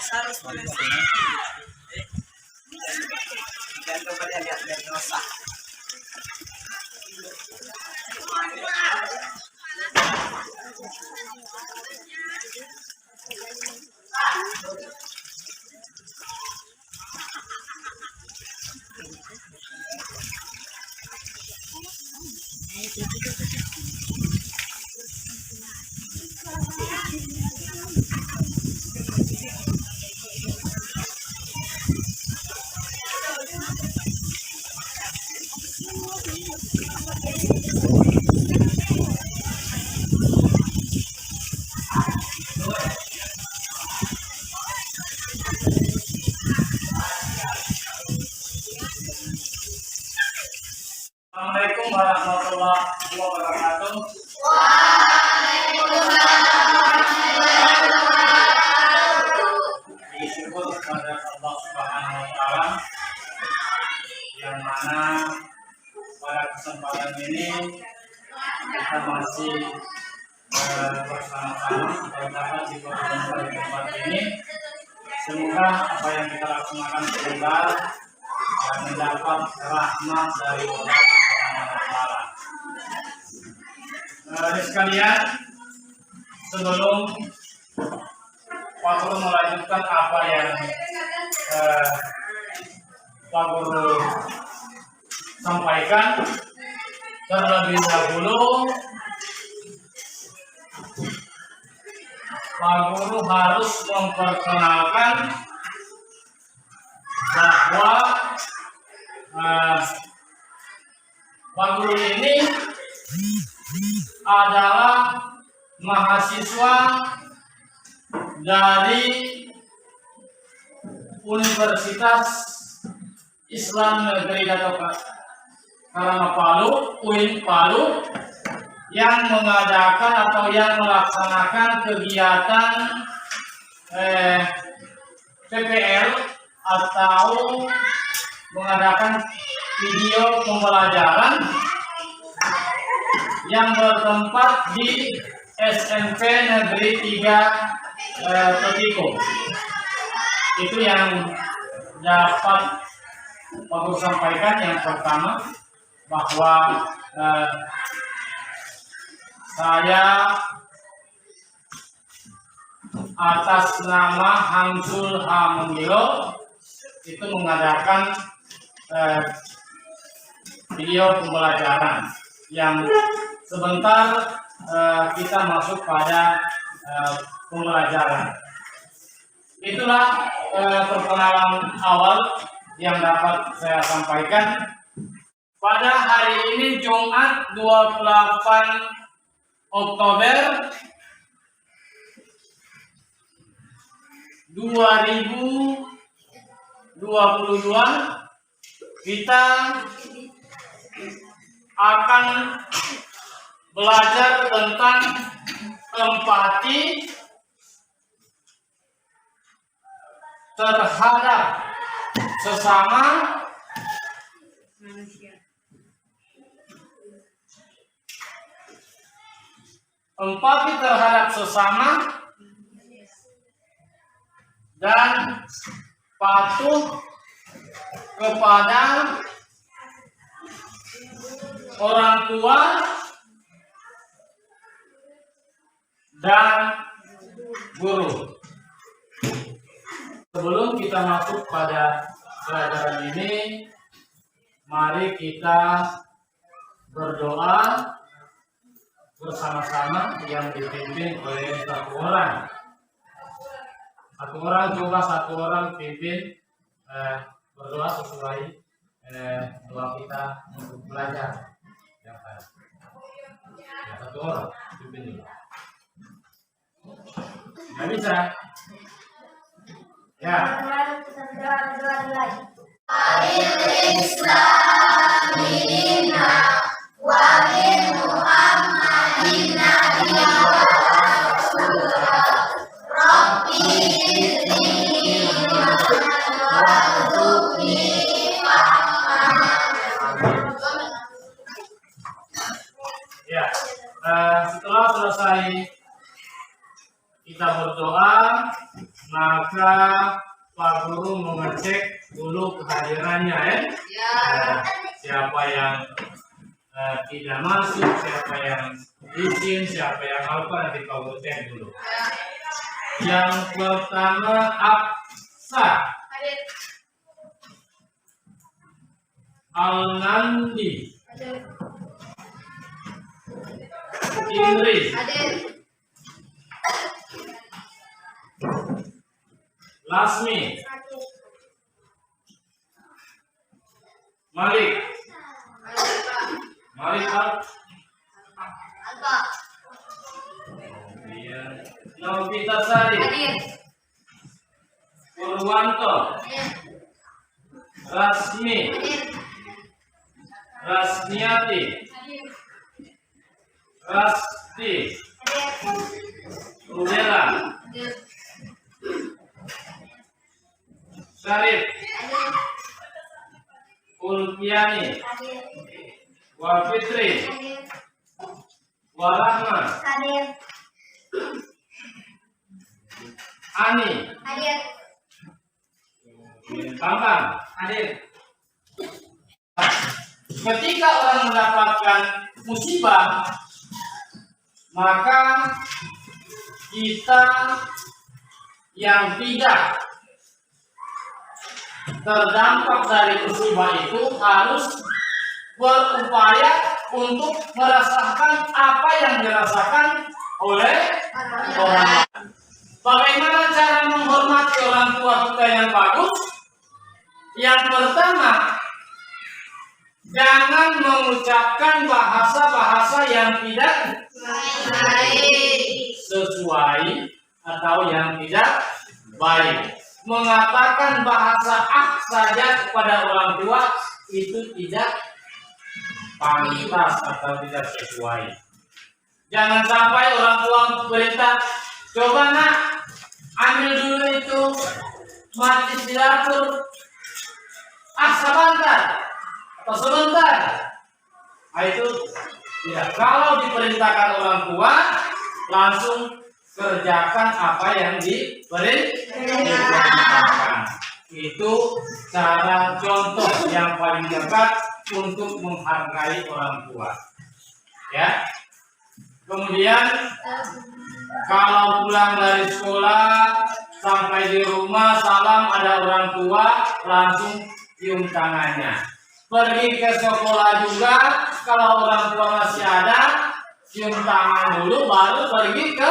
Jangan coba lihat dari dosa. Assalamualaikum warahmatullahi wabarakatuh. Syukur kepada Allah Subhanahu wa taala yang mana pada kesempatan ini kita masih bersama-sama dapat di tempat ini. Semoga apa yang kita laksanakan semoga mendapat rahmat dari Allah Subhanahu wa taala. Sekalian, sebelum Pak Guru melanjutkan apa yang Pak Guru sampaikan, terlebih dahulu Pak Guru harus memperkenalkan bahwa Pak Guru ini adalah mahasiswa dari Universitas Islam Negeri Dato' Karana Palu, UIN Palu, yang mengadakan atau yang melaksanakan kegiatan PPL atau mengadakan video pembelajaran yang bertempat di SMP Negeri 3 Petiko. Itu yang dapat Pak Guru sampaikan. Yang pertama, bahwa saya atas nama Hamsul Hamengilo itu mengadakan video pembelajaran yang sebentar kita masuk pada pembelajaran. Itulah perkenalan awal yang dapat saya sampaikan. Pada hari ini Jumat 28 Oktober 2022 kita akan belajar tentang empati terhadap sesama manusia. Empati terhadap sesama dan patuh kepada orang tua dan guru. Sebelum kita masuk pada pelajaran ini, mari kita berdoa bersama-sama yang dipimpin oleh satu orang. Satu orang pimpin berdoa sesuai doa kita untuk belajar. Ya, satu orang pimpin juga. Nggak bisa. Ya. Ya, setelah selesai kita berdoa, maka Pak Guru mengecek dulu kehadirannya ya. Siapa yang tidak masuk, siapa yang izin, siapa yang apa, nanti Pak Guru cek dulu. Yang pertama Aksa Al-Nandi Indri Lasmi Malik Pak Novita Sari Purwanto Rasmi Rasmiati Rasti Rudela Syarif Ulfiani Wafitri Warahma Ani Bambang hadir. Ketika orang mendapatkan musibah, maka kita yang tidak terdampak dari musibah itu harus berupaya untuk merasakan apa yang dirasakan oleh orang lain. Bagaimana cara menghormati orang tua kita yang bagus? Yang pertama, jangan mengucapkan bahasa-bahasa yang tidak sesuai atau yang tidak baik. Mengatakan bahasa saja kepada orang tua itu tidak pantas atau tidak sesuai. Jangan sampai orang tua perintah, coba nak, ambil dulu itu mati di dapur. Sebentar. Nah, itu tidak. Kalau diperintahkan orang tua, langsung kerjakan apa yang diperintahkan. Itu cara contoh yang paling dekat untuk menghargai orang tua. Ya. Kemudian kalau pulang dari sekolah sampai di rumah, salam ada orang tua, langsung cium tangannya. Pergi ke sekolah juga, kalau orang tua masih ada, cium tangan dulu, baru pergi ke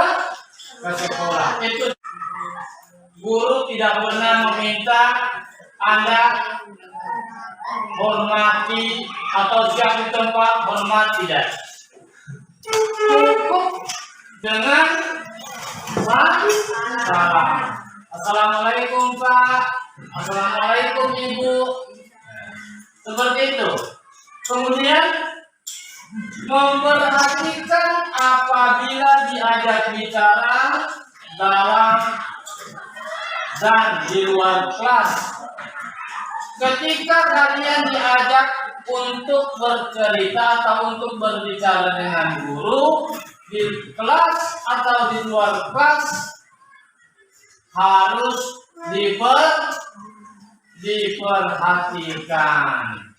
sekolah. Itu guru tidak pernah meminta Anda hormati atau siap di tempat, hormat tidak. Cukup dengan salam. Assalamualaikum Pak, Assalamualaikum Ibu. Seperti itu. Kemudian memperhatikan apabila diajak bicara dalam dan di luar kelas. Ketika kalian diajak untuk bercerita atau untuk berbicara dengan guru di kelas atau di luar kelas, harus diperhatikan.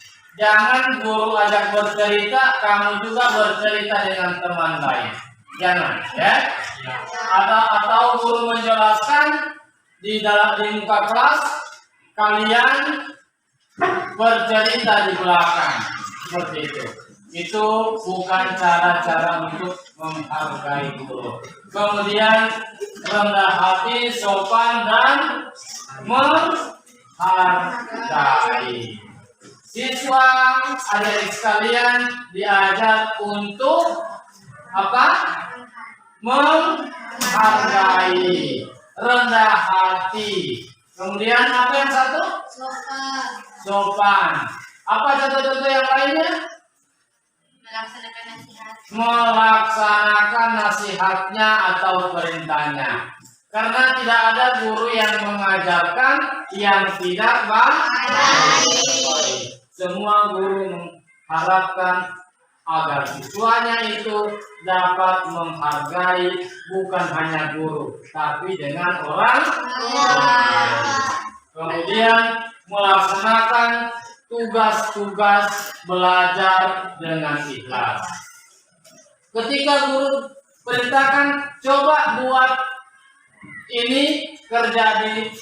Jangan guru ajak bercerita, kamu juga bercerita dengan teman lain. Jangan, ya. Atau guru menjelaskan di muka kelas, kalian bercerita di belakang. Seperti itu. Itu bukan cara-cara untuk menghargai guru. Kemudian rendah hati, sopan dan menghargai. Siswa, adik-adik sekalian diajar untuk apa? Menghargai, rendah hati. Kemudian apa yang satu? Sopan. Apa contoh-contoh yang lainnya? Melaksanakan nasihatnya atau perintahnya. Karena tidak ada guru yang mengajarkan yang tidak baik. Semua guru mengharapkan agar siswanya itu dapat menghargai bukan hanya guru, tapi dengan orang lain. Kemudian melaksanakan tugas-tugas belajar dengan ikhlas. Ketika guru perintahkan, coba buat ini kerja di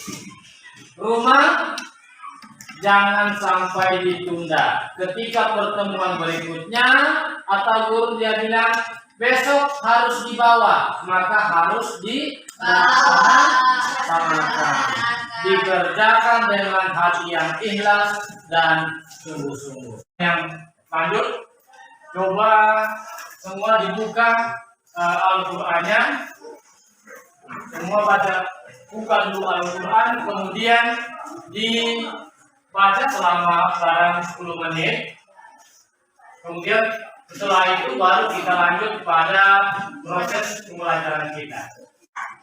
rumah, jangan sampai ditunda. Ketika pertemuan berikutnya atau guru dia bilang besok harus dibawa, maka harus dilaksanakan, dikerjakan dengan hati yang ikhlas dan sungguh-sungguh. Yang lanjut, coba semua dibuka Al-Qur'annya, semua buka dulu Al-Quran, kemudian dibaca selama barang 10 menit. Kemudian setelah itu baru kita lanjut pada proses pembelajaran kita.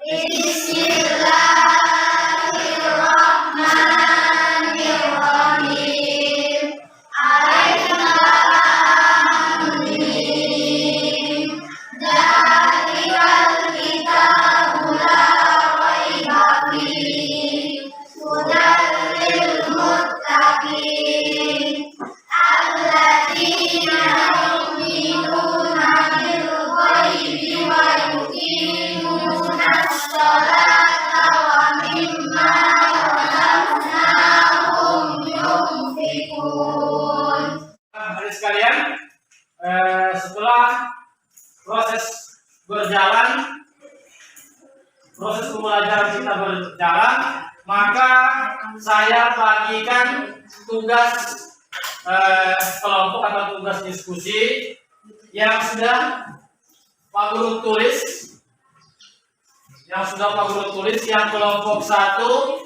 Bismillahirrahmanirrahim. Sekalian, setelah proses pembelajaran kita berjalan, maka saya bagikan tugas kelompok atau tugas diskusi yang sudah Pak Guru tulis. Yang kelompok 1,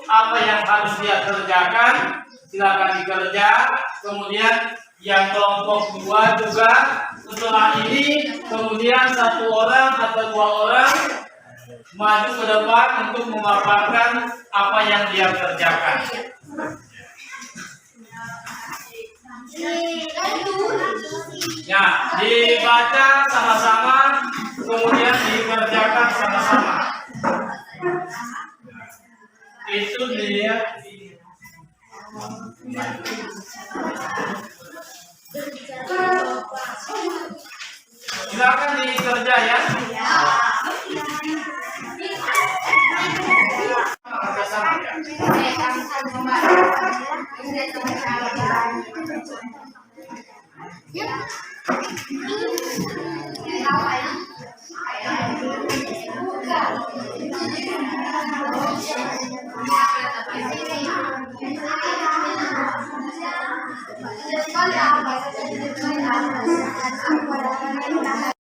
apa yang harus dia kerjakan, silakan dikerja. Kemudian yang kelompok 2 juga setelah ini, kemudian 1 orang atau 2 orang maju ke depan untuk memaparkan apa yang dia kerjakan. Ya, dibaca sama-sama, kemudian dikerjakan sama-sama. Itu dia. Silakan dikerja ya.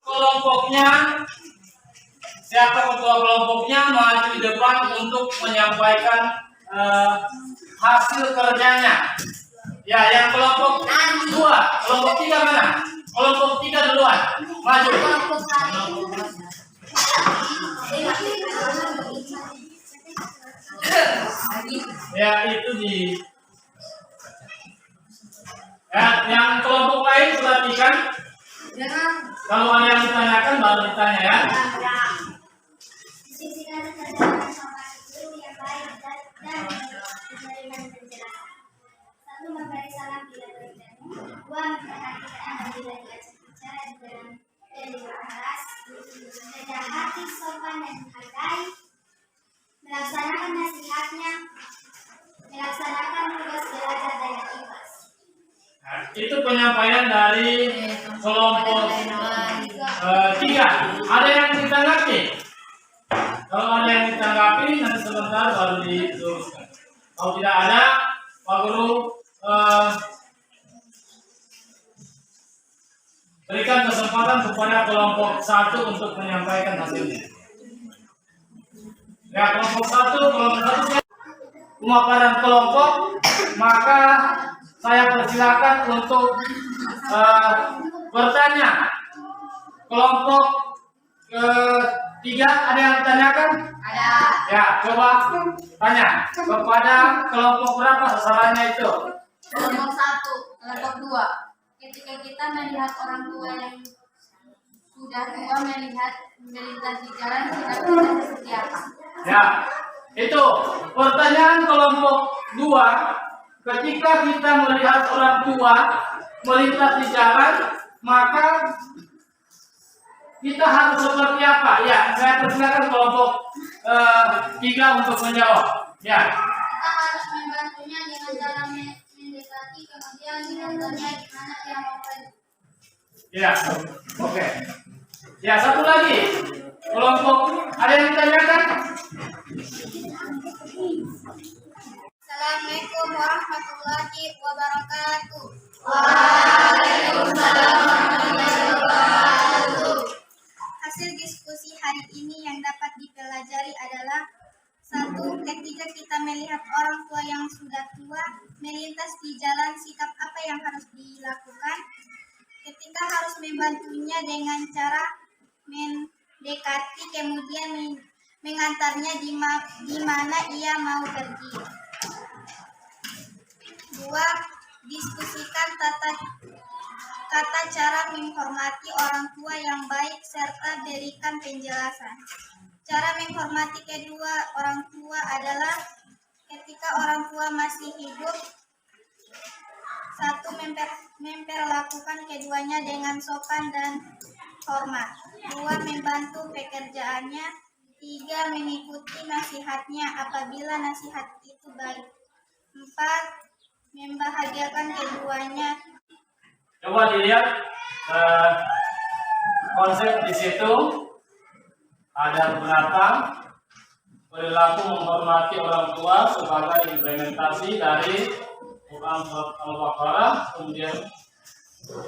Kelompoknya, siapa ketua kelompoknya maju di depan untuk menyampaikan hasil kerjanya. Ya, yang kelompok 2, kelompok 3 mana? Kelompok 3 duluan, maju. Ya, itu di. Ya, yang kelompok lain perhatikan. Kalau ada yang ditanyakan baru ditanya ya. Melaksanakan nasihatnya, melaksanakan tugas belajar dengan ikhlas. Nah, itu penyampaian dari kelompok 3. Ada yang ditanggapi? Kalau ada yang ditanggapi, nanti sebentar baru diteruskan. Kalau tidak ada, Pak Guru berikan kesempatan kepada kelompok 1 untuk menyampaikan hasilnya. Ya, kelompok 1 pemaparan kelompok, maka saya persilakan untuk bertanya. Kelompok 3 ada yang ditanyakan? Ada. Ya, coba tanya kepada kelompok berapa sasarannya itu? Kelompok 1, kelompok 2. Ketika kita melihat orang tua yang sudah tua melintas di jalan, sikap kita seperti apa? Ya, itu pertanyaan kelompok 2. Ketika kita melihat orang tua melintas di jalan, maka kita harus seperti apa? Ya, saya persilakan kelompok 3 untuk menjawab. Ya. Kita harus membantunya dengan cara mendekati, kemudian mengantarnya di mana dia mau pergi. Ya, oke. Ya, satu lagi. Kelompok, ada yang ditanyakan? Assalamualaikum warahmatullahi wabarakatuh. Hasil diskusi hari ini yang dapat dipelajari adalah: 1. Ketika kita melihat orang tua yang sudah tua melintas di jalan, sikap apa yang harus dilakukan? Ketika harus membantunya dengan cara mendekati, kemudian mengantarnya di mana ia mau pergi. 2. Diskusikan tata cara menghormati orang tua yang baik serta berikan penjelasan. Cara menghormati kedua orang tua adalah: ketika orang tua masih hidup, 1. Memperlakukan keduanya dengan sopan dan hormat. 2. Membantu pekerjaannya. 3. Mengikuti nasihatnya apabila nasihat itu baik. 4. Membahagiakan keduanya. Coba dilihat konsep di situ ada beberapa perilaku menghormati orang tua sebagai implementasi dari Quran Surat Al-Baqarah, kemudian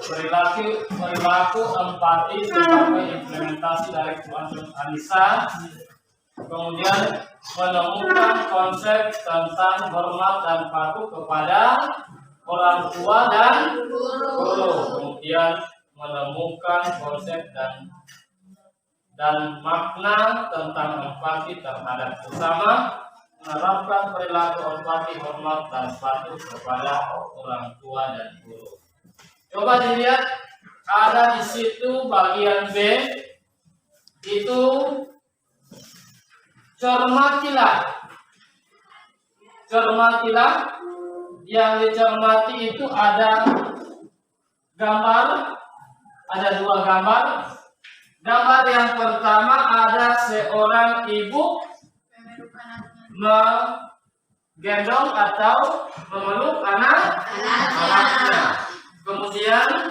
perilaku empati sebagai implementasi dari Quran Surat An-Nisa, kemudian menemukan konsep tentang hormat dan patuh kepada orang tua dan guru, kemudian menemukan konsep dan makna tentang empati terhadap sesama, menerapkan perilaku empati, hormat dan patuh kepada orang tua dan guru. Coba dilihat, ada di situ bagian B itu cermatilah. Yang dicermati itu ada gambar, ada 2 gambar. Gambar yang pertama ada seorang ibu menggendong atau memeluk anaknya. Kemudian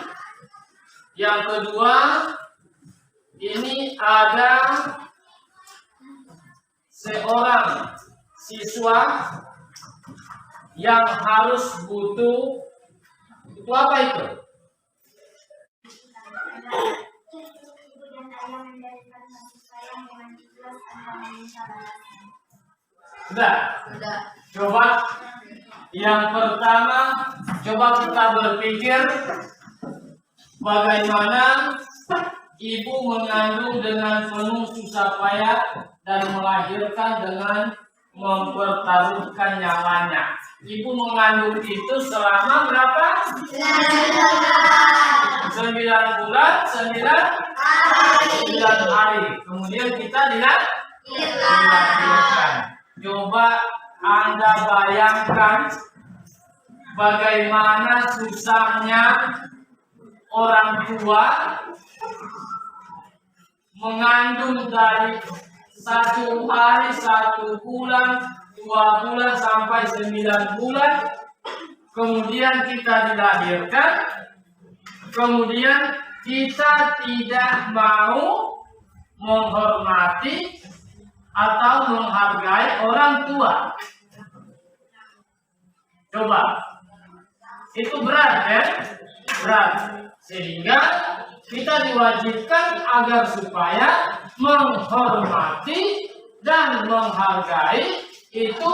yang kedua ini ada seorang siswa yang harus butuh itu apa itu? Sudah. Coba yang pertama, coba kita berpikir bagaimana ibu mengandung dengan penuh susah payah dan melahirkan dengan mempertaruhkan nyawanya. Ibu mengandung itu selama berapa? 9 bulan, 9 hari. Kemudian kita dilahirkan. Coba Anda bayangkan bagaimana susahnya orang tua mengandung dari 1 hari, 1 bulan, 2 bulan sampai 9 bulan. Kemudian kita dilahirkan. Kemudian kita tidak mau menghormati atau menghargai orang tua. Coba, itu berat ya? Berat. Sehingga kita diwajibkan agar supaya menghormati dan menghargai itu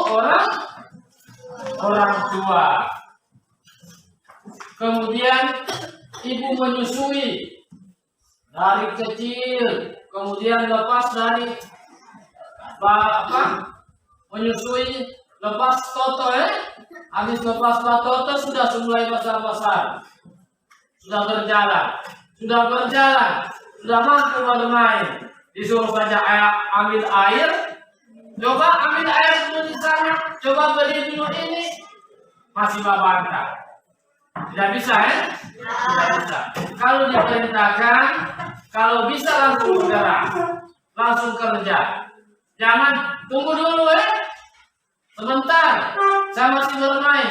orang tua. Kemudian ibu menyusui dari kecil, kemudian lepas dari menyusui, lepas toto habis lepas toto sudah mulai besar-besar. sudah berjalan, sudah mampu bermain, disuruh saja ambil air, coba ambil air dulu di sana, coba beli dulu ini, masih membantah. Tidak bisa ya? Tidak bisa. Kalau diperintahkan, kalau bisa langsung bergerak, langsung kerja. Jangan tunggu dulu ya. Sebentar, saya masih bermain.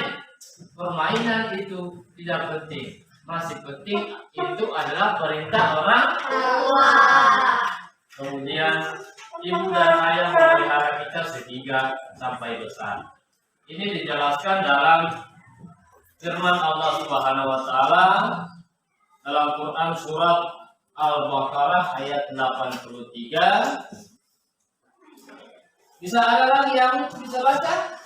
Permainan itu tidak penting. Masih penting itu adalah perintah orang tua. Kemudian ibu dan ayah memelihara kita sehingga sampai besar. Ini dijelaskan dalam firman Allah Subhanahu wa taala dalam Quran surat Al-Baqarah ayat 83. Bisa ada lagi yang bisa baca?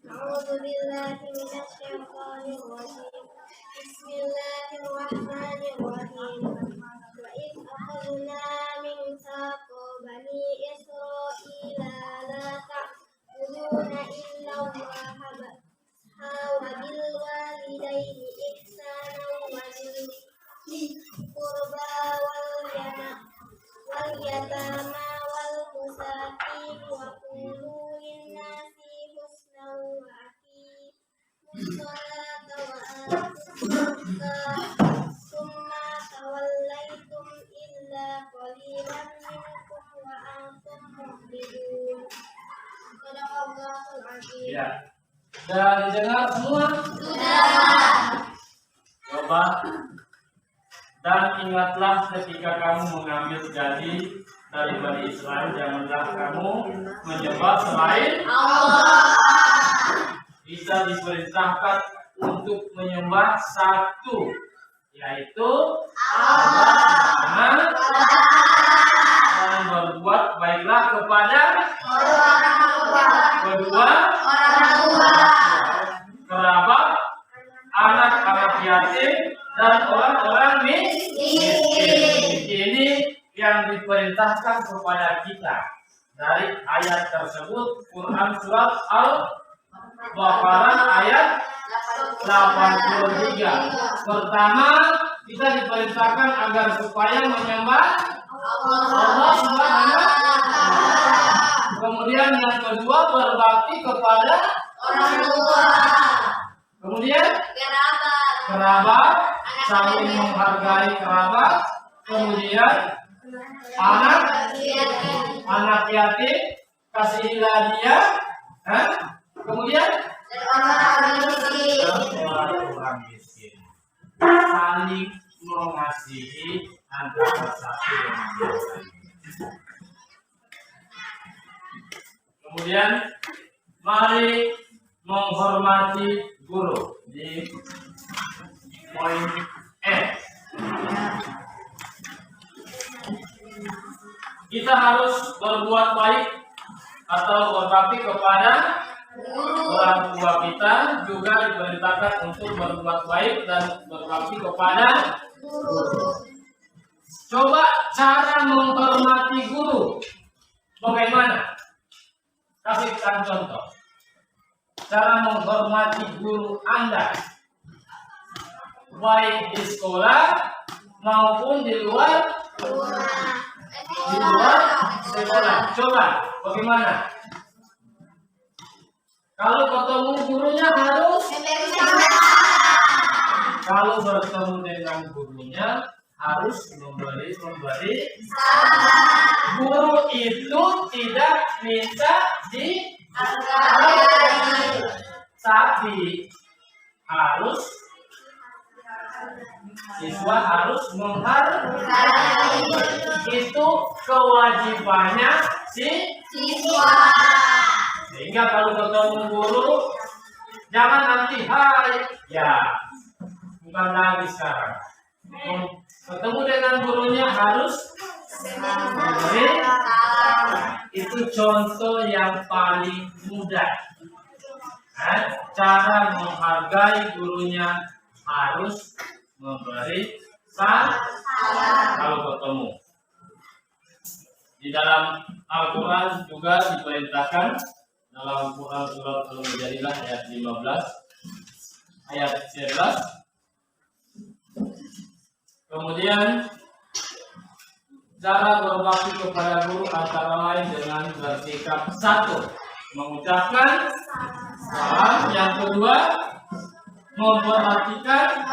A'udzubillahi minasyaitonir rajim. Bismillahirrahmanirrahim. Wa id akhadna mintsaqa bani Israila la ta'buduna illa Allaha wa bil walidayni ihsana wa dhil qurba wal yatama wal masakin wa qulu lin-nasi husnan wa aqimus sholata wa atuz zakata summa tawallaytum illa qalilan minkum wa antum mu'ridun. Sadaqallahul azim. Ya. Sudah didengar semua? Sudah. Coba. Dan ingatlah ketika kamu mengambil janji dari Bani Israel, janganlah kamu menyembah selain Allah. Kita diperintahkan untuk menyembah satu, yaitu Allah, dan berbuat baiklah kepada kedua kerabat, anak-anak yatim, dan orang-orang miskin. Ini yang diperintahkan kepada kita dari ayat tersebut, Quran surat Al-Baqarah ayat 83. Pertama, kita diperintahkan agar supaya menyembah Allah Subhanahu wa taala. Kemudian yang kedua, berbakti kepada Orang tua. kemudian Kerabat. saling menghargai kerabat. Kemudian anak yatim, kasihilah dia. Kemudian orang miskin. Saling mengasihi antara satu dengan yang lain. Kemudian mari menghormati guru di poin E. Kita harus berbuat baik atau berbakti kepada orang tua kita, juga diperintahkan untuk berbuat baik dan berbakti kepada guru. Coba cara menghormati guru bagaimana? Kasihkan contoh. Cara menghormati guru Anda, baik di sekolah maupun di luar sekolah. Coba bagaimana? Kalau ketemu gurunya harus, kalau bertemu dengan gurunya harus memberi. Guru itu tidak minta tapi harus, siswa harus menghargai. Itu kewajibannya siswa. Sehingga kalau ketemu guru, jangan nanti hai, ya bukan lagi sekarang. Ketemu dengan gurunya harus memberi. Itu contoh yang paling mudah. Cara menghargai gurunya harus memberi salam kalau ketemu. Di dalam Al-Quran juga diperintahkan dalam Quran surat Al-Mujadilah ayat 15 ayat 11. Kemudian cara berbakti kepada guru antara lain dengan bersikap satu, mengucapkan salam, yang kedua memperhatikan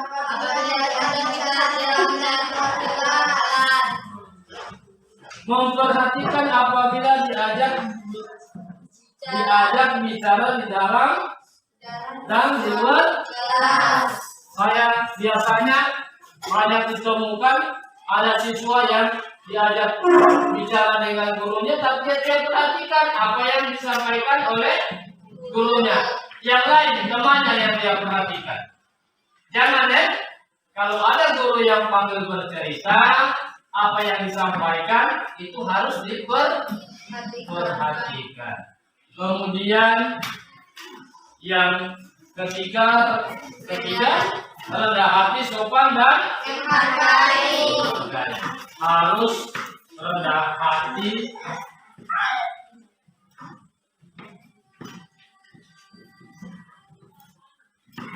apabila diajak bicara di dalam dan di luar kelas. Saya biasanya banyak ditemukan ada siswa yang diajak bicara dengan gurunya, tapi dia perhatikan apa yang disampaikan oleh gurunya. Yang lain temannya yang dia perhatikan. Jangan ya, kalau ada guru yang panggil bercerita, apa yang disampaikan itu harus diperhatikan. Kemudian yang ketiga rendah hati, sopan dan menghargai. Harus rendah hati,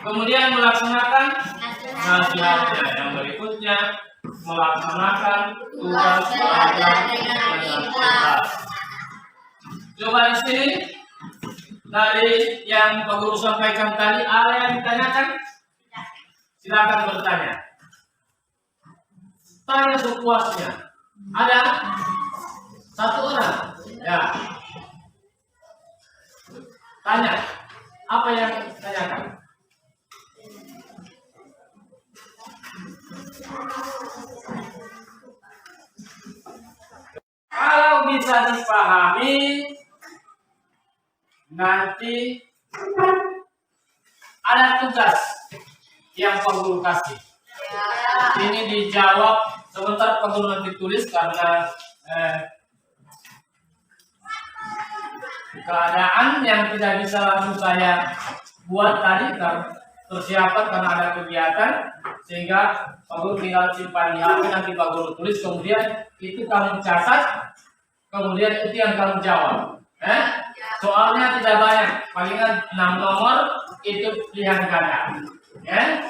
kemudian melaksanakan nasihatnya. Yang berikutnya melaksanakan tugas belajar dengan ikhlas. Coba di sini dari yang Pak Guru sampaikan tadi, ada yang ditanyakan? Silakan bertanya. Tanya sepuasnya. Ada satu orang? Ya. Tanya. Apa yang ditanyakan? Kalau bisa dipahami, nanti ada tugas yang Pak Guru kasih. Ini dijawab sebentar, Pak Guru nanti tulis karena keadaan yang tidak bisa langsung saya buat tadi persiapan karena ada kegiatan, sehingga Pak Guru tinggal simpan di HP, nanti Pak Guru tulis, kemudian itu kamu catat, kemudian itu yang kamu jawab. Soalnya tidak banyak, palingan 6 nomor, itu pilihan ganda. Ya.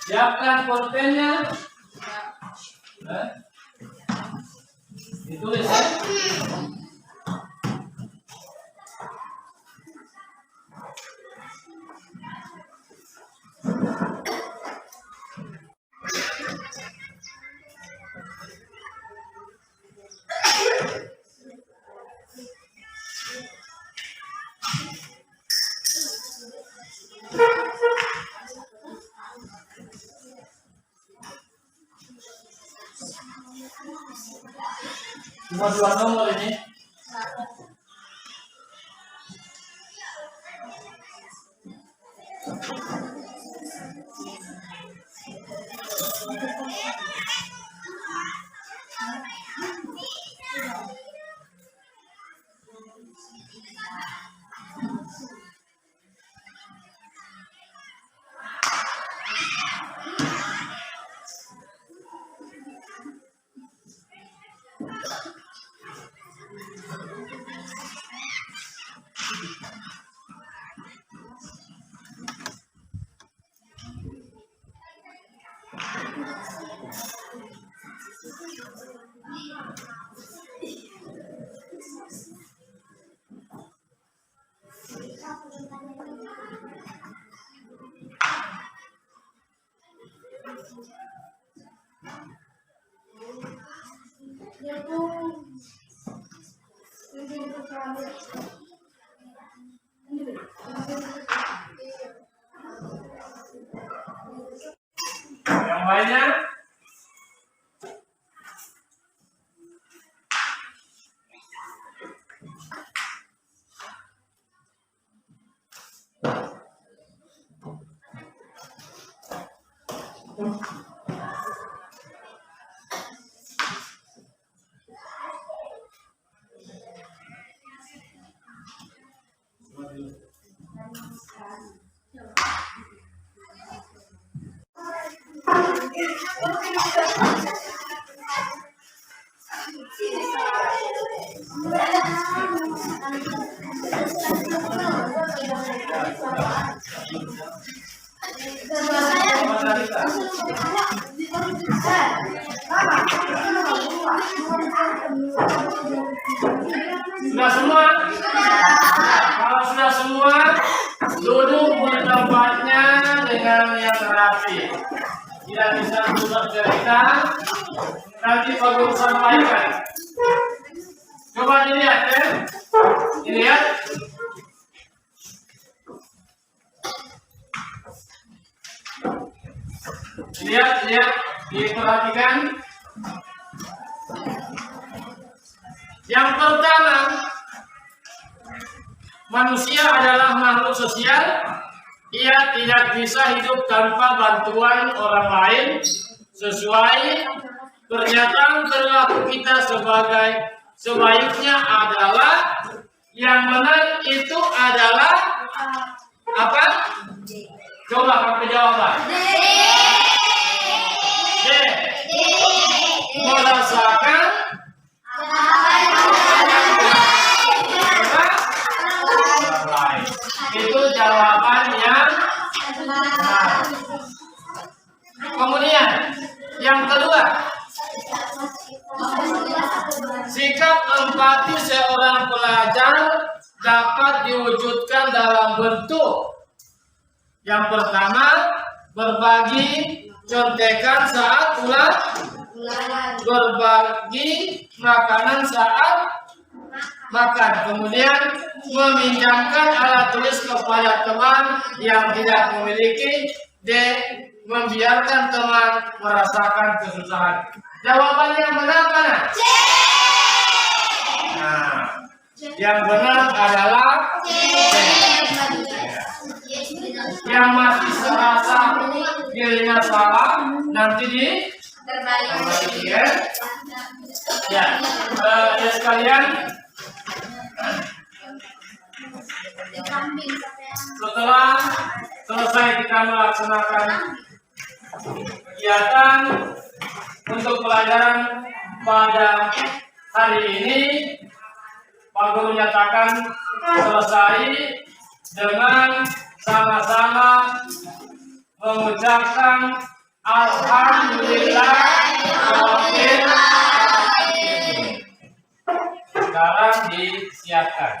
Siapkan kontennya. Ditulis ya. Cuma 2 nomor ini. Yang lainnya? Sudah semua? Kalau sudah semua, duduk di tempatnya dengan yang rapi. Tidak bisa bercerita, nanti Pak Guru sampaikan. Coba dilihat ya, dilihat. Lihat, diperhatikan. Yang pertama, manusia adalah makhluk sosial. Ia tidak bisa hidup tanpa bantuan orang lain. Sesuai pernyataan perilaku kita sebaiknya adalah yang benar itu adalah apa? Coba pakai jawaban. D. Merasakan itu jawaban yang benar. Kemudian yang kedua, sikap empati seorang pelajar dapat diwujudkan dalam bentuk yang pertama, berbagi contekan saat pulang, berbagi makanan saat makan, kemudian meminjamkan alat tulis kepada teman yang tidak memiliki. D. Membiarkan teman merasakan kesusahan. Jawaban yang benar mana? C. Nah, yang benar adalah C. Yang masih serasa dirinya salah nanti terbalik ya. Ya, sekalian. Setelah selesai kita melaksanakan kegiatan untuk pelajaran pada hari ini, Pak Guru nyatakan selesai dengan sama-sama mengucapkan Alhamdulillah. Sekarang disiapkan.